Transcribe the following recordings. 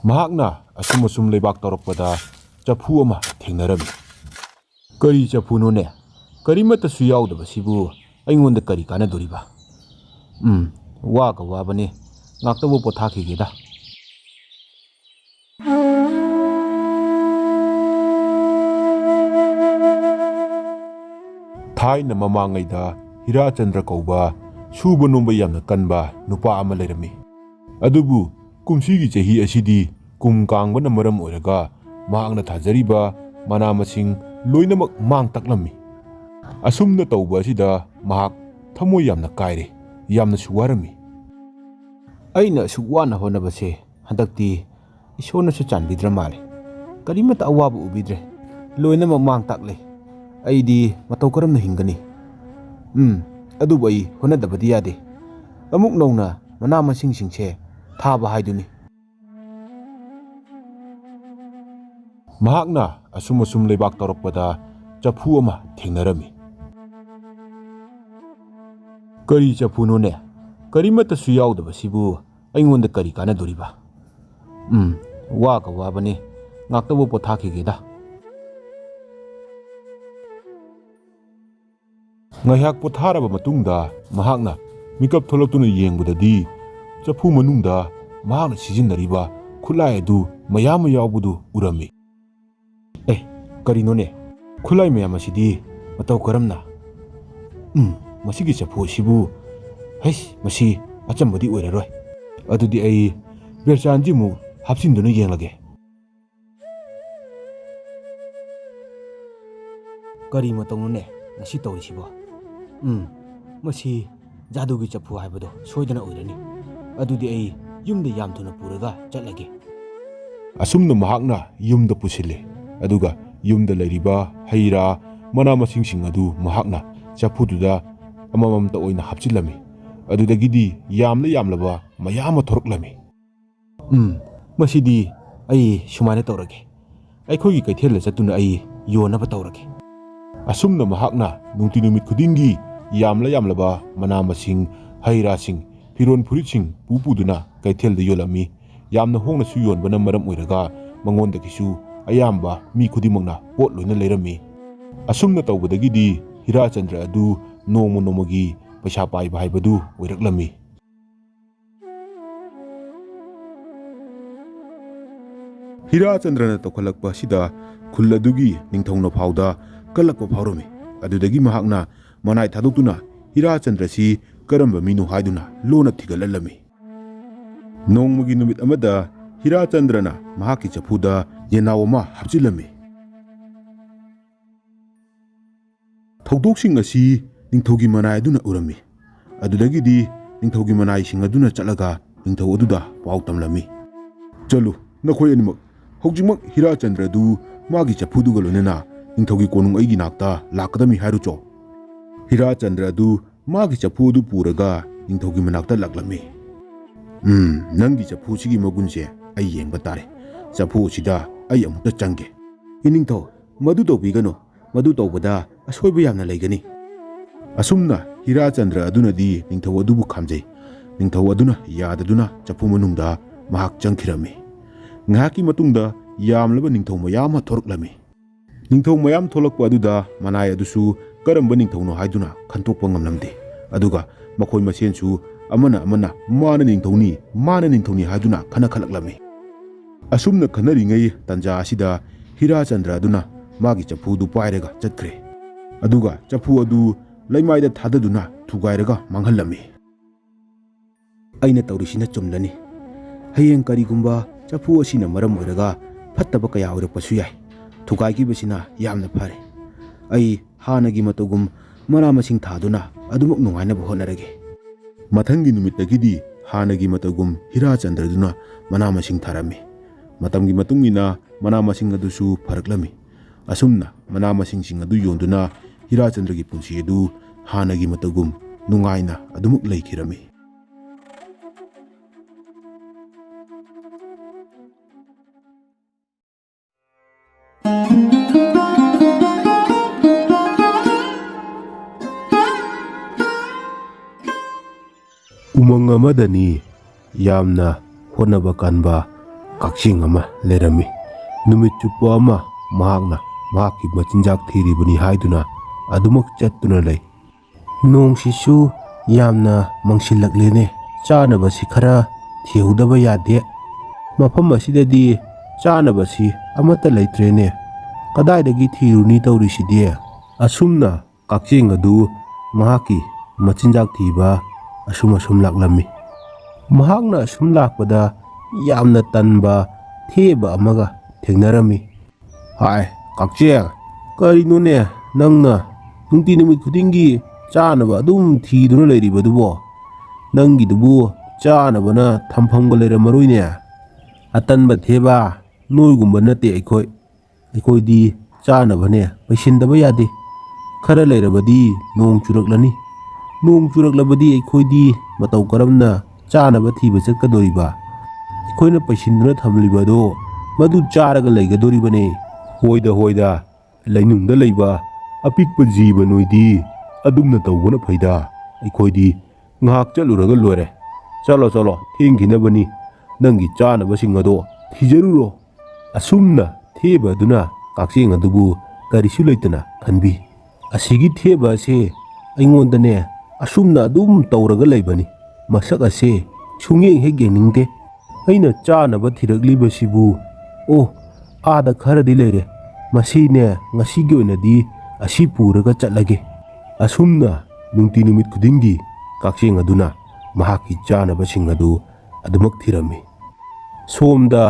ꯃꯍꯥꯛꯅ ꯑꯁꯨꯝ ꯑꯁꯨꯝ ꯂꯩꯕꯥꯛ ꯇꯧꯔꯛꯄꯗ ꯆꯐꯨ ꯑꯃ ꯊꯦꯡꯅꯔꯝꯃꯤ꯫ ꯀꯔꯤ ꯆꯐꯨꯅꯣꯅꯦ? ꯀꯔꯤꯃꯠꯇꯁꯨ ꯌꯥꯎꯗꯕꯁꯤꯕꯨ ꯑꯩꯉꯣꯟꯗ ꯀꯔꯤ ꯀꯥꯟꯅꯗꯣꯔꯤꯕ? ꯋꯥꯒ ꯋꯥꯕꯅꯤ, ꯉꯥꯛꯇꯕꯨ ꯄꯣꯊꯥꯈꯤꯒꯦꯗ꯫ ꯊꯥꯏꯅ ꯃꯃꯥꯡꯉꯩꯗ ꯍꯤꯔꯥꯆꯟꯗ꯭ꯔ ꯀꯧꯕ ꯁꯨꯕ ꯅꯣꯝꯕ ꯌꯥꯝꯅ ꯀꯟꯕ ꯅꯨꯄꯥ ꯑꯃ ꯂꯩꯔꯝꯃꯤ꯫ ꯑꯗꯨꯕꯨ ꯀꯨꯝꯁꯤꯒꯤ ꯆꯍꯤ ꯑꯁꯤꯗꯤ ꯀꯨꯝ ꯀꯥꯡꯕꯅ ꯃꯔꯝ ꯑꯣꯏꯔꯒ ꯃꯍꯥꯛꯅ ꯊꯥꯖꯔꯤꯕ ꯃꯅꯥ ꯃꯁꯤꯡ ꯂꯣꯏꯅꯃꯛ ꯃꯥꯡ ꯇꯥꯛꯂꯝꯃꯤ꯫ ꯑꯁꯨꯝꯅ ꯇꯧꯕ ꯑꯁꯤꯗ ꯃꯍꯥꯛ ꯊꯃꯣꯏ ꯌꯥꯝꯅ ꯀꯥꯏꯔꯦ, ꯌꯥꯝꯅꯁꯨ ꯋꯥꯔꯝꯃꯤ꯫ ꯑꯩꯅ ꯑꯁꯨꯛ ꯋꯥꯅ ꯍꯣꯠꯅꯕꯁꯦ ꯍꯟꯗꯛꯇꯤ ꯏꯁꯣꯔꯅꯁꯨ ꯆꯥꯟꯕꯤꯗ꯭ꯔ ꯃꯥꯜꯂꯦ꯫ ꯀꯔꯤꯃꯠꯇ ꯑꯋꯥꯕ ꯎꯕꯤꯗ꯭ꯔꯦ, ꯂꯣꯏꯅꯃꯛ ꯃꯥꯡ ꯇꯥꯛꯂꯦ꯫ ꯑꯩꯗꯤ ꯃꯇꯧ ꯀꯔꯝꯅ ꯍꯤꯡꯒꯅꯤ? ꯑꯗꯨꯕꯨ ꯑꯩ ꯍꯣꯠꯅꯗꯕꯗꯤ ꯌꯥꯗꯦ꯫ ꯑꯃꯨꯛ ꯅꯧꯅ ꯃꯅꯥ ꯃꯁꯤꯡꯁꯤꯡꯁꯦ ꯊꯥꯕ ꯍꯥꯏꯗꯨꯅꯤ꯫ ꯃꯍꯥꯛꯅ ꯑꯁꯨꯝ ꯑꯁꯨꯝ ꯂꯩꯕꯥꯛ ꯇꯧꯔꯛꯄꯗ ꯆꯐꯨ ꯑꯃ ꯊꯦꯡꯅꯔꯝꯃꯤ꯫ ꯀꯔꯤ ꯆꯐꯨꯅꯣꯅꯦ? ꯀꯔꯤꯃꯠꯇꯁꯨ ꯌꯥꯎꯗꯕꯁꯤꯕꯨ ꯑꯩꯉꯣꯟꯗ ꯀꯔꯤ ꯀꯥꯟꯅꯗꯣꯔꯤꯕ? ꯋꯥꯒ ꯋꯥꯕꯅꯤ, ꯉꯥꯛꯇꯕꯨ ꯄꯣꯊꯥꯈꯤꯒꯦꯗ꯫ ꯉꯥꯏꯍꯥꯛ ꯄꯣꯊꯥꯔꯕ ꯃꯇꯨꯡꯗ ꯃꯍꯥꯛꯅ ꯃꯤꯀꯞ ꯊꯣꯛꯂꯛꯇꯨꯅ ꯌꯦꯡꯕꯗꯗꯤ ꯆꯐꯨ ꯃꯅꯨꯡꯗ ꯃꯍꯥꯛꯅ ꯁꯤꯖꯤꯟꯅꯔꯤꯕ ꯈꯨꯠꯂꯥꯏ ꯑꯗꯨ ꯃꯌꯥꯝ ꯑꯃ ꯌꯥꯎꯕꯗꯨ ꯎꯔꯝꯃꯤ꯫ ꯀꯔꯤꯅꯣꯅꯦ? ꯈꯨꯠꯂꯥꯏ ꯃꯌꯥꯝ ꯑꯁꯤꯗꯤ ꯃꯇꯧ ꯀꯔꯝꯅ? ꯃꯁꯤꯒꯤ ꯆꯐꯨ ꯑꯁꯤꯕꯨ ꯃꯁꯤ ꯑꯆꯝꯕꯗꯤ ꯑꯣꯏꯔꯔꯣꯏ꯫ ꯑꯗꯨꯗꯤ ꯑꯩ ꯕꯦꯔꯆꯥꯟꯖꯤ ꯑꯃꯨꯛ ꯍꯥꯞꯆꯤꯟꯗꯨꯅ ꯌꯦꯡꯂꯒꯦ꯫ ꯀꯔꯤ ꯃꯇꯧꯅꯣꯅꯦ ꯉꯁꯤ ꯇꯧꯔꯤꯁꯤꯕꯣ? ꯃꯁꯤ ꯖꯥꯗꯨꯒꯤ ꯆꯐꯨ ꯍꯥꯏꯕꯗꯣ ꯁꯣꯏꯗꯅ ꯑꯣꯏꯔꯅꯤ꯫ ꯑꯗꯨꯗꯤ ꯑꯩ ꯌꯨꯝꯗ ꯌꯥꯝ ꯊꯨꯅ ꯄꯨꯔꯒ ꯆꯠꯂꯒꯦ꯫ ꯑꯁꯨꯝꯅ ꯃꯍꯥꯛꯅ ꯌꯨꯝꯗ ꯄꯨꯁꯤꯜꯂꯦ꯫ ꯑꯗꯨꯒ ꯌꯨꯝꯗ ꯂꯩꯔꯤꯕ ꯍꯩ ꯔꯥ ꯃꯅꯥ ꯃꯁꯤꯡꯁꯤꯡ ꯑꯗꯨ ꯃꯍꯥꯛꯅ ꯆꯐꯨꯗꯨꯗ ꯑꯃꯃꯝꯇ ꯑꯣꯏꯅ ꯍꯥꯞꯆꯤꯜꯂꯝꯃꯤ꯫ ꯑꯗꯨꯗꯒꯤꯗꯤ ꯌꯥꯝꯂꯕ ꯃꯌꯥꯝ ꯑꯃ ꯊꯣꯔꯛꯂꯝꯃꯤ꯫ ꯃꯁꯤꯗꯤ ꯑꯩ ꯁꯨꯃꯥꯏꯅ ꯇꯧꯔꯒꯦ꯫ ꯑꯩꯈꯣꯏꯒꯤ ꯀꯩꯊꯦꯜꯗ ꯆꯠꯇꯨꯅ ꯑꯩ ꯌꯣꯟꯅꯕ ꯇꯧꯔꯒꯦ꯫ ꯑꯁꯨꯝꯅ ꯃꯍꯥꯛꯅ ꯅꯨꯡꯇꯤ ꯅꯨꯃꯤꯠ ꯈꯨꯗꯤꯡꯒꯤ ꯌꯥꯝꯂꯕ ꯃꯅꯥ ꯃꯁꯤꯡ, ꯍꯩ ꯔꯥꯁꯤꯡ, ꯐꯤꯔꯣꯟ ꯐꯨꯔꯤꯠꯁꯤꯡ ꯄꯨꯗꯨꯅ ꯀꯩꯊꯦꯜꯗ ꯌꯣꯜꯂꯝꯃꯤ꯫ ꯌꯥꯝꯅ ꯍꯣꯡꯅꯁꯨ ꯌꯣꯟꯕꯅ ꯃꯔꯝ ꯑꯣꯏꯔꯒ ꯃꯉꯣꯟꯗꯒꯤꯁꯨ ꯑꯌꯥꯝꯕ ꯃꯤ ꯈꯨꯗꯤꯡꯃꯛꯅ ꯄꯣꯠ ꯂꯣꯏꯅ ꯂꯩꯔꯝꯃꯤ꯫ ꯑꯁꯨꯝꯅ ꯇꯧꯕꯗꯒꯤꯗꯤ ꯍꯤꯔꯥꯆꯟꯗ꯭ꯔ ꯑꯗꯨ ꯅꯣꯡꯃ ꯅꯣꯡꯃꯒꯤ ꯄꯩꯁꯥ ꯄꯥꯏꯕ ꯍꯥꯏꯕꯗꯨ ꯑꯣꯏꯔꯛꯂꯝꯃꯤ꯫ ꯍꯤꯔꯥꯆꯟꯗ꯭ꯔꯅ ꯇꯧꯈꯠꯂꯛꯄ ꯑꯁꯤꯗ ꯈꯨꯜ ꯑꯗꯨꯒꯤ ꯅꯤꯡꯊꯧꯅ ꯐꯥꯎꯗ ꯀꯜꯂꯛꯄ ꯐꯥꯎꯔꯝꯃꯤ꯫ ꯑꯗꯨꯗꯒꯤ ꯃꯍꯥꯛꯅ ꯃꯅꯥꯏ ꯊꯥꯗꯣꯛꯇꯨꯅ ꯍꯤꯔꯥꯆꯟꯗ꯭ꯔꯁꯤ ꯀꯔꯝꯕ ꯃꯤꯅꯣ ꯍꯥꯏꯗꯨꯅ ꯂꯣꯟꯅ ꯊꯤꯒꯠꯍꯜꯂꯝꯃꯤ꯫ ꯅꯣꯡꯃꯒꯤ ꯅꯨꯃꯤꯠ ꯑꯃꯗ ꯍꯤꯔꯥꯆꯟꯗ꯭ꯔꯅ ꯃꯍꯥꯛꯀꯤ ꯆꯐꯨꯗ ꯌꯦꯟꯅꯥꯎ ꯑꯃ ꯍꯥꯞꯆꯤꯜꯂꯝꯃꯤ꯫ ꯊꯧꯗꯣꯛꯁꯤꯡ ꯑꯁꯤ ꯅꯤꯡꯊꯧꯒꯤ ꯃꯅꯥꯏ ꯑꯗꯨꯅ ꯎꯔꯝꯃꯤ꯫ ꯑꯗꯨꯗꯒꯤꯗꯤ ꯅꯤꯡꯊꯧꯒꯤ ꯃꯅꯥꯏꯁꯤꯡ ꯑꯗꯨꯅ ꯆꯠꯂꯒ ꯅꯤꯡꯊꯧ ꯑꯗꯨꯗ ꯄꯥꯎ ꯇꯝꯂꯝꯃꯤ꯫ ꯆꯠꯂꯨ, ꯅꯈꯣꯏ ꯑꯅꯤꯃꯛ ꯍꯧꯖꯤꯛꯃꯛ ꯍꯤꯔꯥꯆꯟꯗ꯭ꯔ ꯑꯗꯨ ꯃꯥꯒꯤ ꯆꯐꯨꯗꯨꯒ ꯂꯣꯏꯅꯅ ꯅꯤꯡꯊꯧꯒꯤ ꯀꯣꯅꯨꯡ ꯑꯩꯒꯤ ꯅꯥꯛꯇ ꯂꯥꯛꯀꯗꯝꯅꯤ ꯍꯥꯏꯔꯨꯆꯣ꯫ ꯍꯤꯔꯥꯆꯟꯗ꯭ꯔ ꯑꯗꯨ ꯃꯥꯒꯤ ꯆꯐꯨ ꯑꯗꯨ ꯄꯨꯔꯒ ꯅꯤꯡꯊꯧꯒꯤ ꯃꯅꯥꯛꯇ ꯂꯥꯛꯂꯝꯃꯤ꯫ ꯅꯪꯒꯤ ꯆꯐꯨꯁꯤꯒꯤ ꯃꯒꯨꯟꯁꯦ ꯑꯩ ꯌꯦꯡꯕ ꯇꯥꯔꯦ꯫ ꯆꯐꯨ ꯑꯁꯤꯗ ꯑꯩ ꯑꯃꯨꯛꯇ ꯆꯪꯒꯦ꯫ ꯏꯅꯤꯡꯊꯧ, ꯃꯗꯨ ꯇꯧꯕꯤꯒꯅꯨ꯫ ꯃꯗꯨ ꯇꯧꯕꯗ ꯑꯁꯣꯏꯕ ꯌꯥꯝꯅ ꯂꯩꯒꯅꯤ꯫ ꯑꯁꯨꯝꯅ ꯍꯤꯔꯥꯆꯟꯗ꯭ꯔ ꯑꯗꯨꯅꯗꯤ ꯅꯤꯡꯊꯧ ꯑꯗꯨꯕꯨ ꯈꯥꯝꯖꯩ꯫ ꯅꯤꯡꯊꯧ ꯑꯗꯨꯅ ꯌꯥꯗꯗꯨꯅ ꯆꯐꯨ ꯃꯅꯨꯡꯗ ꯃꯍꯥꯛ ꯆꯪꯈꯤꯔꯝꯃꯤ꯫ ꯉꯥꯏꯍꯥꯛꯀꯤ ꯃꯇꯨꯡꯗ ꯌꯥꯝꯂꯕ ꯅꯤꯡꯊꯧ ꯃꯌꯥꯝ ꯑꯃ ꯊꯣꯔꯛꯂꯝꯃꯤ꯫ ꯅꯤꯡꯊꯧ ꯃꯌꯥꯝ ꯊꯣꯛꯂꯛꯄ ꯑꯗꯨꯗ ꯃꯅꯥꯏ ꯑꯗꯨꯁꯨ ꯀꯔꯝꯕ ꯅꯤꯡꯊꯧꯅꯣ ꯍꯥꯏꯗꯨꯅ ꯈꯟꯇꯣꯛꯄ ꯉꯝꯂꯝꯗꯦ꯫ ꯑꯗꯨꯒ ꯃꯈꯣꯏ ꯃꯁꯦꯟꯁꯨ ꯑꯃꯅ ꯃꯥꯅ ꯅꯤꯡꯊꯧꯅꯤ ꯍꯥꯏꯗꯨꯅ ꯈꯠꯅꯈꯠꯂꯛꯂꯝꯃꯤ꯫ ꯑꯁꯨꯝꯅ ꯈꯟꯅꯔꯤꯉꯩ ꯇꯥꯟꯖꯥ ꯑꯁꯤꯗ ꯍꯤꯔꯥꯆꯟꯗ꯭ꯔ ꯑꯗꯨꯅ ꯃꯥꯒꯤ ꯆꯐꯨꯗꯨ ꯄꯥꯏꯔꯒ ꯆꯠꯈ꯭ꯔꯦ꯫ ꯑꯗꯨꯒ ꯆꯐꯨ ꯑꯗꯨ ꯂꯩꯃꯥꯏꯗ ꯊꯥꯗꯗꯨꯅ ꯊꯨꯒꯥꯏꯔꯒ ꯃꯥꯡꯍꯜꯂꯝꯃꯤ꯫ ꯑꯩꯅ ꯇꯧꯔꯤꯁꯤꯅ ꯆꯨꯝꯂꯅꯤ꯫ ꯍꯌꯦꯡ ꯀꯔꯤꯒꯨꯝꯕ ꯆꯐꯨ ꯑꯁꯤꯅ ꯃꯔꯝ ꯑꯣꯏꯔꯒ ꯐꯠꯇꯕ ꯀꯌꯥ ꯑꯣꯏꯔꯛꯄꯁꯨ ꯌꯥꯏ꯫ ꯊꯨꯒꯥꯏꯈꯤꯕꯁꯤꯅ ꯌꯥꯝꯅ ꯐꯔꯦ꯫ ꯑꯩ ꯍꯥꯟꯅꯒꯤ ꯃꯇꯧꯒꯨꯝ ꯃꯅꯥ ꯃꯁꯤꯡ ꯊꯥꯗꯨꯅ ꯑꯗꯨꯃꯛ ꯅꯨꯡꯉꯥꯏꯅꯕ ꯍꯣꯠꯅꯔꯒꯦ꯫ ꯃꯊꯪꯒꯤ ꯅꯨꯃꯤꯠꯇꯒꯤꯗꯤ ꯍꯥꯟꯅꯒꯤ ꯃꯇꯧꯒꯨꯝ ꯍꯤꯔꯥꯆꯟꯗ꯭ꯔꯗꯨꯅ ꯃꯅꯥ ꯃꯁꯤꯡ ꯊꯥꯔꯝꯃꯤ꯫ ꯃꯇꯝꯒꯤ ꯃꯇꯨꯡ ꯏꯟꯅ ꯃꯅꯥ ꯃꯁꯤꯡ ꯑꯗꯨꯁꯨ ꯐꯔꯛꯂꯝꯃꯤ꯫ ꯑꯁꯨꯝꯅ ꯃꯅꯥ ꯃꯁꯤꯡꯁꯤꯡ ꯑꯗꯨ ꯌꯣꯟꯗꯨꯅ ꯍꯤꯔꯥꯆꯟꯗ꯭ꯔꯒꯤ ꯄꯨꯟꯁꯤ ꯑꯗꯨ ꯍꯥꯟꯅꯒꯤ ꯃꯇꯧꯒꯨꯝ ꯅꯨꯡꯉꯥꯏꯅ ꯑꯗꯨꯃꯛ ꯂꯩꯈꯤꯔꯝꯃꯤ꯫ ꯎꯃꯪ ꯑꯃꯗꯅꯤ ꯌꯥꯝꯅ ꯍꯣꯠꯅꯕ ꯀꯟꯕ ꯀꯛꯆꯦꯡ ꯑꯃ ꯂꯩꯔꯝꯃꯤ꯫ ꯅꯨꯃꯤꯠ ꯆꯨꯞꯄ ꯑꯃ ꯃꯍꯥꯛꯅ ꯃꯍꯥꯛꯀꯤ ꯃꯆꯤꯟꯖꯥꯛ ꯊꯤꯔꯤꯕꯅꯤ ꯍꯥꯏꯗꯨꯅ ꯑꯗꯨꯃꯛ ꯆꯠꯇꯨꯅ ꯂꯩ꯫ ꯅꯣꯡꯁꯤꯁꯨ ꯌꯥꯝꯅ ꯃꯪꯁꯤꯜꯂꯛꯂꯦꯅꯦ, ꯆꯥꯅꯕꯁꯤ ꯈꯔ ꯊꯤꯍꯧꯗꯕ ꯌꯥꯗꯦ꯫ ꯃꯐꯝ ꯑꯁꯤꯗꯗꯤ ꯆꯥꯅꯕꯁꯤ ꯑꯃꯠꯇ ꯂꯩꯇ꯭ꯔꯦꯅꯦ, ꯀꯗꯥꯏꯗꯒꯤ ꯊꯤꯔꯨꯅꯤ ꯇꯧꯔꯤꯁꯤꯗꯤ? ꯑꯁꯨꯝꯅ ꯀꯛꯆꯦꯡ ꯑꯗꯨ ꯃꯍꯥꯛꯀꯤ ꯃꯆꯤꯟꯖꯥꯛ ꯊꯤꯕ ꯑꯁꯨꯝ ꯂꯥꯛꯂꯝꯃꯤ꯫ ꯃꯍꯥꯛꯅ ꯑꯁꯨꯝ ꯂꯥꯛꯄꯗ ꯌꯥꯝꯅ ꯇꯟꯕ ꯊꯦꯕ ꯑꯃꯒ ꯊꯦꯡꯅꯔꯝꯃꯤ꯫ ꯍꯥꯏ ꯀꯛꯆꯦꯡ, ꯀꯔꯤꯅꯣꯅꯦ ꯅꯪꯅ ꯅꯨꯡꯇꯤ ꯅꯨꯃꯤꯠ ꯈꯨꯗꯤꯡꯒꯤ ꯆꯥꯅꯕ ꯑꯗꯨꯝ ꯊꯤꯗꯨꯅ ꯂꯩꯔꯤꯕꯗꯨꯕꯣ? ꯅꯪꯒꯤꯗꯨꯕꯨ ꯆꯥꯅꯕꯅ ꯊꯝꯐꯝꯒ ꯂꯩꯔꯝꯃꯔꯣꯏꯅꯦ꯫ ꯑꯇꯟꯕ ꯊꯦꯕ, ꯅꯣꯏꯒꯨꯝꯕ ꯅꯠꯇꯦ ꯑꯩꯈꯣꯏꯗꯤ ꯆꯥꯅꯕꯅꯦ ꯄꯩꯁꯤꯟꯗꯕ ꯌꯥꯗꯦ꯫ ꯈꯔ ꯂꯩꯔꯕꯗꯤ ꯅꯣꯡ ꯆꯨꯔꯛꯂꯅꯤ, ꯅꯣꯡ ꯆꯨꯔꯛꯂꯕꯗꯤ ꯑꯩꯈꯣꯏꯗꯤ ꯃꯇꯧ ꯀꯔꯝꯅ ꯆꯥꯅꯕ ꯊꯤꯕ ꯆꯠꯀꯗꯣꯔꯤꯕ? ꯑꯩꯈꯣꯏꯅ ꯄꯩꯁꯤꯟꯗꯨꯅ ꯊꯝꯂꯤꯕꯗꯣ ꯃꯗꯨ ꯆꯥꯔꯒ ꯂꯩꯒꯗꯣꯔꯤꯕꯅꯦ꯫ ꯍꯣꯏꯗ ꯂꯩꯅꯨꯡꯗ ꯂꯩꯕ ꯑꯄꯤꯛꯄ ꯖꯤꯕ ꯅꯣꯏꯗꯤ ꯑꯗꯨꯝꯅ ꯇꯧꯕꯅ ꯐꯩꯗ, ꯑꯩꯈꯣꯏꯗꯤ ꯉꯥꯏꯍꯥꯛ ꯆꯠꯂꯨꯔꯒ ꯂꯣꯏꯔꯦ꯫ ꯆꯠꯂꯣ ꯊꯦꯡꯈꯤꯅꯕꯅꯤ, ꯅꯪꯒꯤ ꯆꯥꯅꯕꯁꯤꯡ ꯑꯗꯣ ꯊꯤꯖꯔꯨꯔꯣ꯫ ꯑꯁꯨꯝꯅ ꯊꯦꯕ ꯑꯗꯨꯅ ꯀꯛꯆꯦꯡ ꯑꯗꯨꯕꯨ ꯀꯔꯤꯁꯨ ꯂꯩꯇꯅ ꯈꯟꯕꯤ꯫ ꯑꯁꯤꯒꯤ ꯊꯦꯕ ꯑꯁꯦ ꯑꯩꯉꯣꯟꯗꯅꯦ ꯑꯁꯨꯝꯅ ꯑꯗꯨꯝ ꯇꯧꯔꯒ ꯂꯩꯕꯅꯤ, ꯃꯁꯛ ꯑꯁꯦ ꯁꯨꯡꯌꯦꯡ ꯍꯦꯛ ꯌꯦꯡꯅꯤꯡꯗꯦ꯫ ꯑꯩꯅ ꯆꯥꯅꯕ ꯊꯤꯔꯛꯂꯤꯕꯁꯤꯕꯨ ꯑꯥꯗ ꯈꯔꯗꯤ ꯂꯩꯔꯦ, ꯃꯁꯤꯅꯦ ꯉꯁꯤꯒꯤ ꯑꯣꯏꯅꯗꯤ ꯑꯁꯤ ꯄꯨꯔꯒ ꯆꯠꯂꯒꯦ꯫ ꯑꯁꯨꯝꯅ ꯅꯨꯡꯇꯤ ꯅꯨꯃꯤꯠ ꯈꯨꯗꯤꯡꯒꯤ ꯀꯛꯆꯦꯡ ꯑꯗꯨꯅ ꯃꯍꯥꯛꯀꯤ ꯆꯥꯅꯕꯁꯤꯡ ꯑꯗꯨ ꯑꯗꯨꯃꯛ ꯊꯤꯔꯝꯃꯤ꯫ ꯁꯣꯝꯗ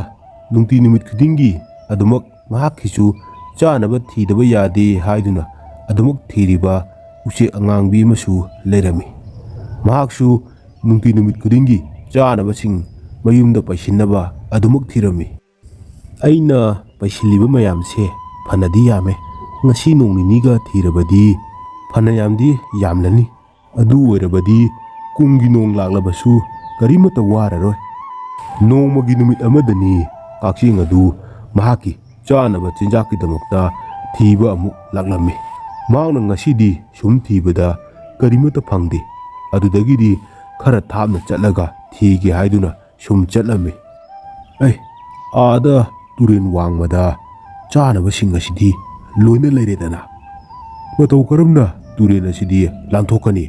ꯅꯨꯡꯇꯤ ꯅꯨꯃꯤꯠ ꯈꯨꯗꯤꯡꯒꯤ ꯑꯗꯨꯃꯛ ꯃꯍꯥꯛꯀꯤꯁꯨ ꯆꯥꯅꯕ ꯊꯤꯗꯕ ꯌꯥꯗꯦ ꯍꯥꯏꯗꯨꯅ ꯑꯗꯨꯃꯛ ꯊꯤꯔꯤꯕ ꯎꯆꯦꯛ ꯑꯉꯥꯡꯕꯤ ꯑꯃꯁꯨ ꯂꯩꯔꯝꯃꯤ꯫ ꯃꯍꯥꯛꯁꯨ ꯅꯨꯡꯇꯤ ꯅꯨꯃꯤꯠ ꯈꯨꯗꯤꯡꯒꯤ ꯆꯥꯅꯕꯁꯤꯡ ꯃꯌꯨꯝꯗ ꯄꯩꯁꯤꯟꯅꯕ ꯑꯗꯨꯃꯛ ꯊꯤꯔꯝꯃꯤ꯫ ꯑꯩꯅ ꯄꯩꯁꯤꯜꯂꯤꯕ ꯃꯌꯥꯝꯁꯦ ꯐꯅꯗꯤ ꯌꯥꯝꯃꯦ, ꯉꯁꯤ ꯅꯣꯡ ꯅꯤꯅꯤꯒ ꯊꯤꯔꯕꯗꯤ ꯐꯅꯌꯥꯝꯗꯤ ꯌꯥꯝꯂꯅꯤ꯫ ꯑꯗꯨ ꯑꯣꯏꯔꯕꯗꯤ ꯀꯨꯝꯒꯤ ꯅꯣꯡ ꯂꯥꯛꯂꯕꯁꯨ ꯀꯔꯤꯃꯠꯇ ꯋꯥꯔꯔꯣꯏ꯫ ꯅꯣꯡꯃꯒꯤ ꯅꯨꯃꯤꯠ ꯑꯃꯗꯅꯤ ꯀꯛꯆꯦꯡ ꯑꯗꯨ ꯃꯍꯥꯛꯀꯤ ꯆꯥꯅꯕ ꯆꯤꯟꯖꯥꯛꯀꯤꯗꯃꯛꯇ ꯊꯤꯕ ꯑꯃꯨꯛ ꯂꯥꯛꯂꯝꯃꯤ꯫ ꯃꯍꯥꯛꯅ ꯉꯁꯤꯗꯤ ꯁꯨꯝ ꯊꯤꯕꯗ ꯀꯔꯤꯃꯠꯇ ꯐꯪꯗꯦ꯫ ꯑꯗꯨꯗꯒꯤꯗꯤ ꯈꯔ ꯊꯥꯞꯅ ꯆꯠꯂꯒ ꯊꯤꯒꯦ ꯍꯥꯏꯗꯨꯅ ꯁꯨꯝ ꯆꯠꯂꯝꯃꯤ꯫ ꯑꯥꯗ ꯇꯨꯔꯦꯟ ꯋꯥꯡꯃꯗ ꯆꯥꯅꯕꯁꯤꯡ ꯑꯁꯤꯗꯤ ꯂꯣꯏꯅ ꯂꯩꯔꯦꯗꯅ, ꯃꯇꯧ ꯀꯔꯝꯅ ꯇꯨꯔꯦꯟ ꯑꯁꯤꯗꯤ ꯂꯥꯟꯊꯣꯛꯀꯅꯤ?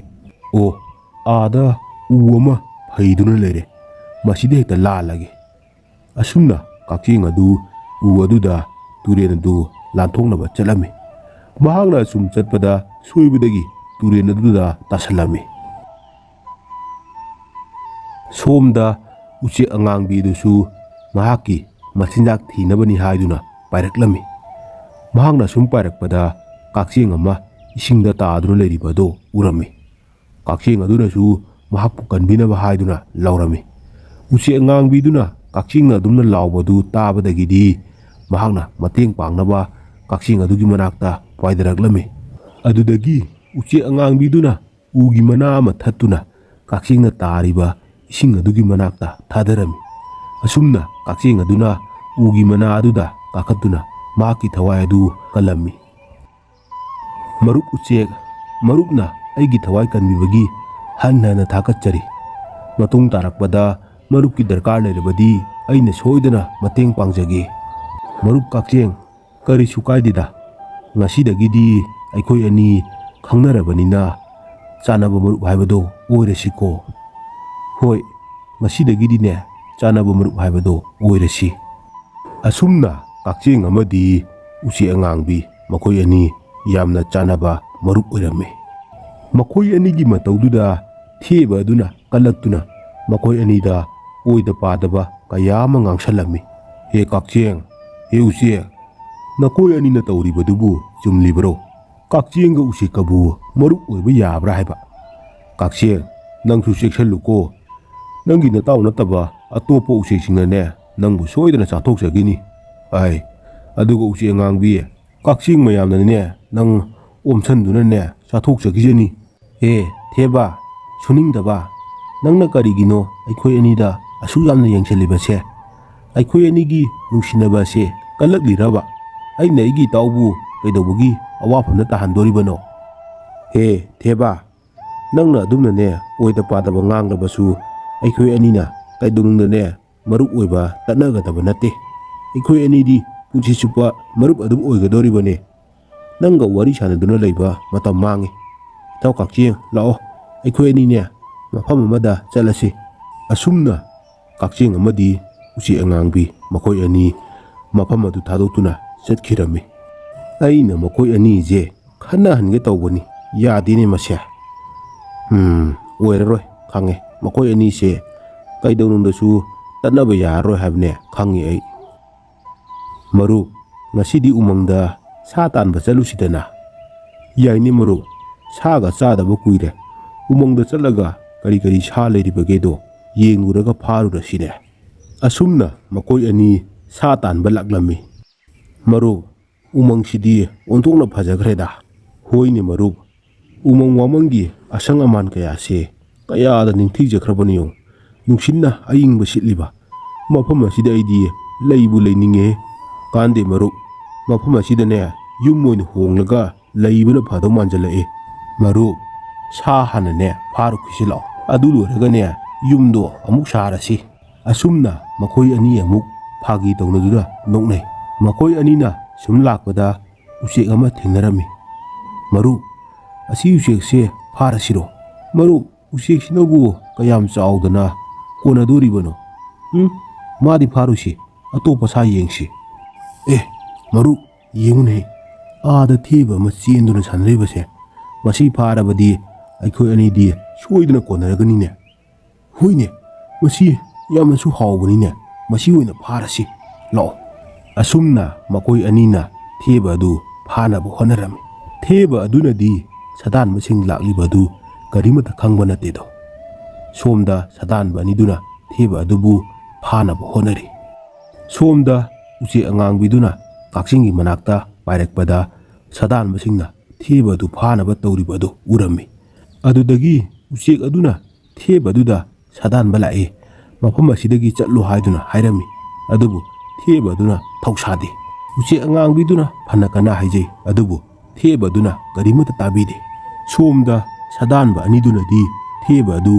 ꯑꯥꯗ ꯎ ꯑꯃ ꯐꯩꯗꯨꯅ ꯂꯩꯔꯦ, ꯃꯁꯤꯗ ꯍꯦꯛꯇ ꯂꯥꯜꯂꯒꯦ꯫ ꯑꯁꯨꯝꯅ ꯀꯛꯆꯦꯡ ꯑꯗꯨ ꯎ ꯑꯗꯨꯗ ꯇꯨꯔꯦꯟ ꯑꯗꯨ ꯂꯥꯟꯊꯣꯛꯅꯕ ꯆꯠꯂꯝꯃꯤ꯫ ꯃꯍꯥꯛꯅ ꯁꯨꯝ ꯆꯠꯄꯗ ꯁꯣꯏꯕꯗꯒꯤ ꯇꯨꯔꯦꯟ ꯑꯗꯨꯗ ꯇꯥꯁꯜꯂꯝꯃꯤ꯫ ꯁꯣꯝꯗ ꯎꯆꯦꯛ ꯑꯉꯥꯡꯕꯤ ꯑꯗꯨꯁꯨ ꯃꯍꯥꯛꯀꯤ ꯃꯆꯤꯟꯖꯥꯛ ꯊꯤꯅꯕꯅꯤ ꯍꯥꯏꯗꯨꯅ ꯄꯥꯏꯔꯛꯂꯝꯃꯤ꯫ ꯃꯍꯥꯛꯅ ꯁꯨꯝ ꯄꯥꯏꯔꯛꯄꯗ ꯀꯛꯆꯦꯡ ꯑꯃ ꯏꯁꯤꯡꯗ ꯇꯥꯗꯨꯅ ꯂꯩꯔꯤꯕꯗꯣ ꯎꯔꯝꯃꯤ꯫ ꯀꯛꯆꯦꯡ ꯑꯗꯨꯅꯁꯨ ꯃꯍꯥꯛꯄꯨ ꯀꯟꯕꯤꯅꯕ ꯍꯥꯏꯗꯨꯅ ꯂꯥꯎꯔꯝꯃꯤ꯫ ꯎꯆꯦꯛ ꯑꯉꯥꯡꯕꯤꯗꯨꯅ ꯀꯛꯆꯦꯡꯅ ꯑꯗꯨꯝꯅ ꯂꯥꯎꯕꯗꯨ ꯇꯥꯕꯗꯒꯤꯗꯤ ꯃꯍꯥꯛꯅ ꯃꯇꯦꯡ ꯄꯥꯡꯅꯕ ꯀꯛꯆꯦꯡ ꯑꯗꯨꯒꯤ ꯃꯅꯥꯛꯇ ꯄꯥꯏꯗꯔꯛꯂꯝꯃꯤ꯫ ꯑꯗꯨꯗꯒꯤ ꯎꯆꯦꯛ ꯑꯉꯥꯡꯕꯤꯗꯨꯅ ꯎꯒꯤ ꯃꯅꯥ ꯑꯃ ꯊꯠꯇꯨꯅ ꯀꯛꯆꯦꯡꯅ ꯇꯥꯔꯤꯕ ꯏꯁꯤꯡ ꯑꯗꯨꯒꯤ ꯃꯅꯥꯛꯇ ꯊꯥꯗꯔꯝꯃꯤ꯫ ꯑꯁꯨꯝꯅ ꯀꯛꯆꯦꯡ ꯑꯗꯨꯅ ꯎꯒꯤ ꯃꯅꯥ ꯑꯗꯨꯗ ꯀꯥꯈꯠꯇꯨꯅ ꯃꯍꯥꯛꯀꯤ ꯊꯋꯥꯏ ꯑꯗꯨ ꯀꯜꯂꯝꯃꯤ꯫ ꯃꯔꯨꯞ ꯎꯆꯦꯛ, ꯃꯔꯨꯞꯅ ꯑꯩꯒꯤ ꯊꯋꯥꯏ ꯀꯟꯕꯤꯕꯒꯤ ꯍꯟꯅ ꯊꯥꯒꯠꯆꯔꯤ꯫ ꯃꯇꯨꯡ ꯇꯥꯔꯛꯄꯗ ꯃꯔꯨꯞꯀꯤ ꯗꯔꯀꯥꯔ ꯂꯩꯔꯕꯗꯤ ꯑꯩꯅ ꯁꯣꯏꯗꯅ ꯃꯇꯦꯡ ꯄꯥꯡꯖꯒꯦ꯫ ꯃꯔꯨꯞ ꯀꯛꯆꯦꯡ, ꯀꯔꯤꯁꯨ ꯀꯥꯏꯗꯦꯗ, ꯉꯁꯤꯗꯒꯤꯗꯤ ꯑꯩꯈꯣꯏ ꯑꯅꯤ ꯈꯪꯅꯔꯕꯅꯤꯅ ꯆꯥꯅꯕ ꯃꯔꯨꯞ ꯍꯥꯏꯕꯗꯣ ꯑꯣꯏꯔꯁꯤꯀꯣ? ꯍꯣꯏ, ꯉꯁꯤꯗꯒꯤꯗꯤꯅꯦ ꯆꯥꯅꯕ ꯃꯔꯨꯞ ꯍꯥꯏꯕꯗꯣ ꯑꯣꯏꯔꯁꯤ꯫ ꯑꯁꯨꯝꯅ ꯀꯛꯆꯦꯡ ꯑꯃꯗꯤ ꯎꯆꯦꯛ ꯑꯉꯥꯡꯕꯤ ꯃꯈꯣꯏ ꯑꯅꯤ ꯌꯥꯝꯅ ꯆꯥꯅꯕ ꯃꯔꯨꯞ ꯑꯣꯏꯔꯝꯃꯤ꯫ ꯃꯈꯣꯏ ꯑꯅꯤꯒꯤ ꯃꯇꯧꯗꯨꯗ ꯊꯦꯕ ꯑꯗꯨꯅ ꯀꯜꯂꯛꯇꯨꯅ ꯃꯈꯣꯏ ꯑꯅꯤꯗ ꯑꯣꯏꯗ ꯄꯥꯗꯕ ꯀꯌꯥ ꯑꯃ ꯉꯥꯡꯁꯜꯂꯝꯃꯤ꯫ ꯍꯦ ꯀꯛꯆꯦꯡ, ꯍꯦ ꯎꯆꯦꯛ, ꯅꯈꯣꯏ ꯑꯅꯤꯅ ꯇꯧꯔꯤꯕꯗꯨꯕꯨ ꯆꯨꯝꯂꯤꯕꯔꯣ? ꯀꯛꯆꯦꯡꯒ ꯎꯆꯦꯛꯀꯕꯨ ꯃꯔꯨꯞ ꯑꯣꯏꯕ ꯌꯥꯕ꯭ꯔꯥ ꯍꯥꯏꯕ? ꯀꯛꯆꯦꯡ, ꯅꯪꯁꯨ ꯆꯦꯛꯁꯤꯜꯂꯨꯀꯣ, ꯅꯪꯒꯤ ꯅꯇꯥꯎ ꯅꯠꯇꯕ ꯑꯇꯣꯞꯄ ꯎꯆꯦꯛꯁꯤꯡꯅꯅꯦ ꯅꯪꯕꯨ ꯁꯣꯏꯗꯅ ꯆꯥꯊꯣꯛꯆꯈꯤꯅꯤ꯫ ꯑꯗꯨꯒ ꯎꯆꯦꯛ ꯑꯉꯥꯡꯕꯤ, ꯀꯛꯆꯦꯡ ꯃꯌꯥꯝꯅꯅꯦ ꯅꯪ ꯑꯣꯝꯁꯟꯗꯨꯅꯅꯦ ꯆꯥꯊꯣꯛꯆꯈꯤꯖꯅꯤ꯫ ꯍꯦ ꯊꯦꯕ, ꯁꯨꯅꯤꯡꯗꯕ, ꯅꯪꯅ ꯀꯔꯤꯒꯤꯅꯣ ꯑꯩꯈꯣꯏ ꯑꯅꯤꯗ ꯑꯁꯨꯛ ꯌꯥꯝꯅ ꯌꯦꯡꯁꯤꯜꯂꯤꯕꯁꯦ? ꯑꯩꯈꯣꯏ ꯑꯅꯤꯒꯤ ꯅꯨꯡꯁꯤꯅꯕ ꯑꯁꯦ ꯀꯜꯂꯛꯂꯤꯔꯕ? ꯑꯩꯅ ꯑꯩꯒꯤ ꯏꯇꯥꯎꯕꯨ ꯀꯩꯗꯧꯕꯒꯤ ꯑꯋꯥꯐꯝꯗ ꯇꯥꯍꯟꯗꯣꯔꯤꯕꯅꯣ? ꯍꯦ ꯊꯦꯕ, ꯅꯪꯅ ꯑꯗꯨꯝꯅꯅꯦ ꯑꯣꯏꯗ ꯄꯥꯗꯕ ꯉꯥꯡꯂꯕꯁꯨ ꯑꯩꯈꯣꯏ ꯑꯅꯤꯅ ꯀꯩꯗꯧꯅꯨꯡꯗꯅꯦ मरुप ओइबा तनगदब नते अखोय अनीदी पुंसी चुप्पा मरुप अदुम ओइगदोरिबने नंगा वारी सानदुना लैबा मतम मांगे इताउ काक्चिंग लाओ अखोय अनीने मफम अमदा चलसी असुमना काक्चिंग अमदी उची अंगांगबी मखोय अनी मफम अदु थादोक्तुना चटखिरमी अइना मखोय अनी जे खन्ना हनगे तौबनी यादेने मसे ओइररोय खांगे मखोय अनी से कइदौनुंदसु तन्नब यारोय हाबने खांगे अइ मरु ngасidi umangda sa tanba chalusidana yaini maru saga chadaba kuire umangda chalaga kari kari sa leiribage do yenguraga pharura sine asumna makoi ani sa tanba laklami maru umang sidi ontokna phajagreda hoini maru umang wamangi asang aman kaya se kaya da ningthi jakhrabani yo nungsinna ayingba sitliba mafam asida aidi leibu leininge कांदे मरु मफम असिदने yum Moin होंगलगा लैबना fado मानजलए मरु सा हानने फारु खिसिलाओ अदु लोरगने युमदो अमुक सारसी असुमना मखोय अनि अमुक फागी तौनदुदा नोकनै मखोय अनिना सुम लाकपदा उचेक अमा थेंगनरमी मरु असी उचेकसे फारसिरो मरु उचेकसिनबु कयाम चाउदना कोनदोरिबनो मादि फारुसी अतोपा सा येंगसी मरु येंगुने आदा थेबा म चेंदुना सानरेबसे मसी फारबदी अखोय अनीदी सोइदना कोनरगनीने होइने मसी यामसु हावबनीने मसी ओइना फारसी लाओ असुमना मखोय अनीना थेबा अदु फानाबो होनरमी थेबा अदुनदी सदान मसिंग लाक्लिबदु करिमता खंगबा नतेदो सोमदा सदान बनीदुना थेबा अदुबु फानाबो होनरी सोमदा उचे अंगांगबिदुना काक्सिंगी मनाक्ता पायरकपदा सदान मसिंगना थेबदु फानबा तौरिबदु उरम्मी अदुदगी उचेक अदुना थेबदुदा सदान बलाए मफम असिदगी चट्लो हायदुना हायरम्मी अदुबु थेबदुना थौसादे उचे अंगांगबिदुना फनकना हायजै अदुबु थेबदुना करिमता ताबिदे सोमदा सदानबा अनिदुनदी थेबदु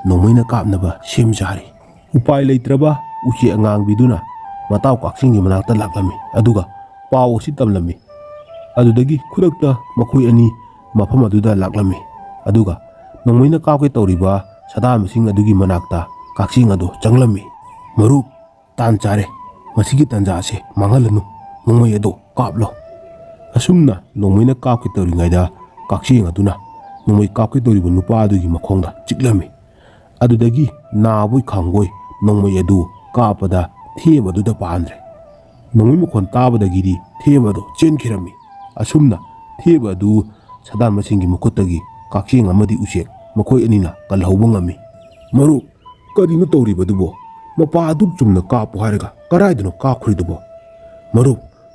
नोमैना कापनबा सेमजारे उपाय लैत्रबा उचे अंगांगबिदुना मताव काक्सिंगी मनाक्ता लाक्लमी अदुगा पाव असि तमलमी अदुदगी खुरक्ता मखोय अनि मफम अदुदा लाक्लमी अदुगा नोंमैना कापके तौरिबा सदा मसिंग अदुगी मनाक्ता काक्सिंग अदु चंगलमी मरु तान चारे मसिगी तंजासे मांगलनु नोंमै अदु कापलो असुमना नोंमैना कापके तौरिङैदा काक्सिंग अदुना नोंमै कापके तौरिबा नुपा अदुगी मखोंदा चिक्लमी अदुदगी नाबोय खांगोय नोंमै अदु कापदा थेबदुदा पांद्रे नोंमै मखोन ताबदगिदी थेबदो चेनखिरमी असुमना थेबदु सदान मसिंगी मुखुतगी काक्सिंग अमदी उचेक मखोय अनिना कलहौबा ngami मरु करिनो तौरिबदुबो मपा अदुक चुमना कापो हारगा कराइदनो काखुरिदुबो मरु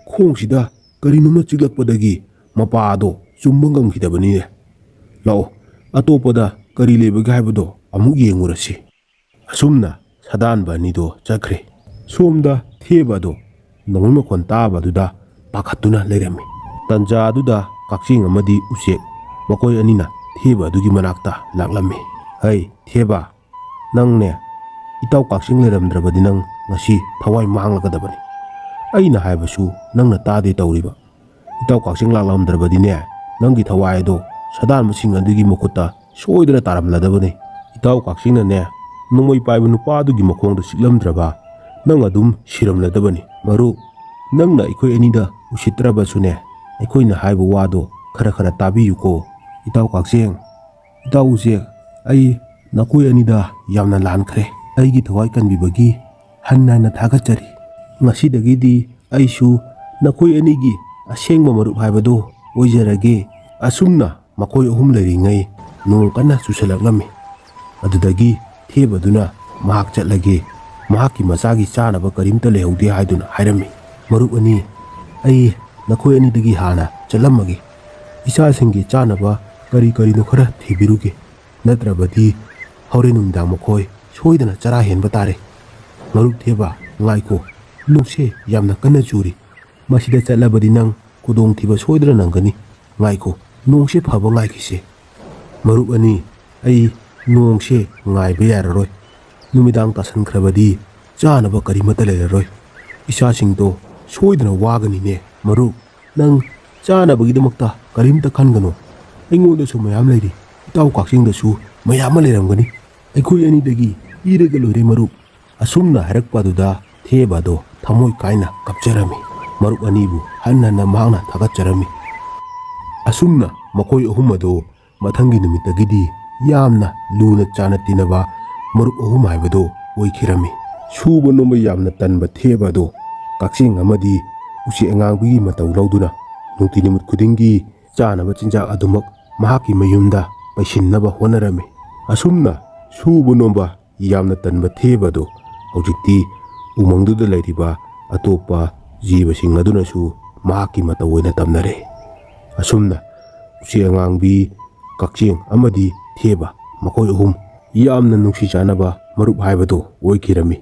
खोंसिदा करिनो चिगलकपदगी मपादो चुम्बा ngamखिदबनीने लाओ अतोपदा करि लेबगे हाइबदो अमुक येंगुरसी असुमना सदान बनीदो चखरे सोमदा थेबदो नोंमै मखोन ताबदुदा पाखतुना लेरमी तंजादुदा काक्सिंग अमदी उचेक मखोय अनिना थेबदुगी मनाक्ता लाक्लमी है थेबा नंगने इताउ काक्सिंग लेरमद्रबदी नंग ngasi थवाई मांगलगदबनी अइना हायबसु नंगना तादे तौरिबा इताउ काक्सिंग लाक्लमद्रबदीने नंगी थवाईदो सदान मसिंग अदुगी मखुता सोइदना तारमलदबनी इताउ काक्सिंगने नोंमै पाइबा नुपादुगी मखोंदा सिक्लमद्रबा नंग अदुम सिरमलदबनी मरु नंगना अखोय अनिदा उसित्रबसुने अखोयना हायबा वादो खरा खरा ताबियुको इताउ काक्सिंग इताउ उचेक अई नखोय अनिदा यामना लानखरे अईगी थवाई कनबिबगी हन्नाना थागचरी ngasiदगिदी अईसु नखोय अनिगी असेंगबा मरुप हायबदो ओइजरगे असुमना मखोय अहुम लेरिङै नों कन्ना चुसलक्लमी अदुदगी थेबदुना महाक चटलगे महाकी मचागी चानबा करिमता लेहौदे हायदुना हायरमी मरुप अनि अई नखोय अनिदगी हाना चलमगे इचासिंगी चानबा करी करिनो खरा थेबिरुगे नत्रबदी हौरे नुमदां मखोय सोइदना चरा हेनबा तारे मरुप थेबा ngaiko nungse yamna kanna churi masida chalabadi nang kudong thiba soidra nangani ngaiko nungse phaba ngaikise marup ani ai nungse ngai be yararoi numidang tasan khrabadi ꯆꯥꯅꯕ ꯀꯔꯤꯃꯠꯇ ꯂꯩꯔꯔꯣꯏ ꯏꯁꯥꯁꯤꯡꯗꯣ ꯁꯣꯏꯗꯅ ꯋꯥꯒꯅꯤꯅꯦ ꯃꯔꯨꯞ ꯅꯪ ꯆꯥꯅꯕꯒꯤꯗꯃꯛꯇ ꯀꯔꯤꯝꯇ ꯈꯟꯒꯅꯨ ꯑꯩꯉꯣꯟꯗꯁꯨ ꯃꯌꯥꯝ ꯂꯩꯔꯤ ꯏꯇꯥꯎ ꯀꯛꯆꯤꯡꯗꯁꯨ ꯃꯌꯥꯝ ꯑꯃ ꯂꯩꯔꯝꯒꯅꯤ ꯑꯩꯈꯣꯏ ꯑꯅꯤꯗꯒꯤ ꯄꯤꯔꯒ ꯂꯣꯏꯔꯦ ꯃꯔꯨꯞ ꯑꯁꯨꯝꯅ ꯍꯥꯏꯔꯛꯄ ꯑꯗꯨꯗ ꯊꯦꯕ ꯑꯗꯣ ꯊꯃꯣꯏ ꯀꯥꯏꯅ ꯀꯞꯆꯔꯝꯃꯤ ꯃꯔꯨꯞ ꯑꯅꯤꯕꯨ ꯍꯟꯅ ꯍꯟꯅ ꯃꯍꯥꯛꯅ ꯊꯥꯒꯠꯆꯔꯝꯃꯤ ꯑꯁꯨꯝꯅ ꯃꯈꯣꯏ ꯑꯍꯨꯝ ꯑꯗꯣ ꯃꯊꯪꯒꯤ ꯅꯨꯃꯤꯠꯇꯒꯤꯗꯤ ꯌꯥꯝꯅ ꯂꯨꯅ ꯆꯥꯅ ꯇꯤꯟꯅꯕ ꯃꯔꯨꯞ ꯑꯍꯨꯝ ꯍꯥꯏꯕꯗꯣ ꯑꯣꯏꯈꯤꯔꯝꯃꯤ ꯁꯨꯕ ꯅꯣꯝꯕ ꯌꯥꯝꯅ ꯇꯟꯕ ꯊꯦꯕ ꯑꯗꯣ ꯀꯛꯆꯤꯡ ꯑꯃꯗꯤ ꯎꯆꯦꯛ ꯑꯉꯥꯡꯕꯤꯒꯤ ꯃꯇꯧ ꯂꯧꯗꯨꯅ ꯅꯨꯡꯇꯤ ꯅꯨꯃꯤꯠ ꯈꯨꯗꯤꯡꯒꯤ ꯆꯥꯅꯕ ꯆꯤꯟꯖꯥꯛ ꯑꯗꯨꯃꯛ ꯃꯍꯥꯛꯀꯤ ꯃꯌꯨꯝꯗ ꯄꯩꯁꯤꯟꯅꯕ ꯍꯣꯠꯅꯔꯝꯃꯤ ꯑꯁꯨꯝꯅ ꯁꯨꯕ ꯅꯣꯝꯕ ꯌꯥꯝꯅ ꯇꯟꯕ ꯊꯦꯕ ꯑꯗꯣ ꯍꯧꯖꯤꯛꯇꯤ ꯎꯃꯪꯗꯨꯗ ꯂꯩꯔꯤꯕ ꯑꯇꯣꯞꯄ ꯖꯤꯕꯁꯤꯡ ꯑꯗꯨꯅꯁꯨ ꯃꯍꯥꯛꯀꯤ ꯃꯇꯧ ꯑꯣꯏꯅ ꯇꯝꯅꯔꯦ ꯑꯁꯨꯝꯅ ꯎꯆꯦꯛ ꯑꯉꯥꯡꯕꯤ ꯀꯛꯆꯤꯡ ꯑꯃꯗꯤ ꯊꯦꯕ ꯃꯈꯣꯏ ꯑꯍꯨꯝ ꯌꯥꯝꯅ ꯅꯨꯡꯁꯤ ꯆꯥꯟꯅꯕ ꯃꯔꯨꯞ ꯍꯥꯏꯕꯗꯣ ꯑꯣꯏꯈꯤꯔꯝꯃꯤ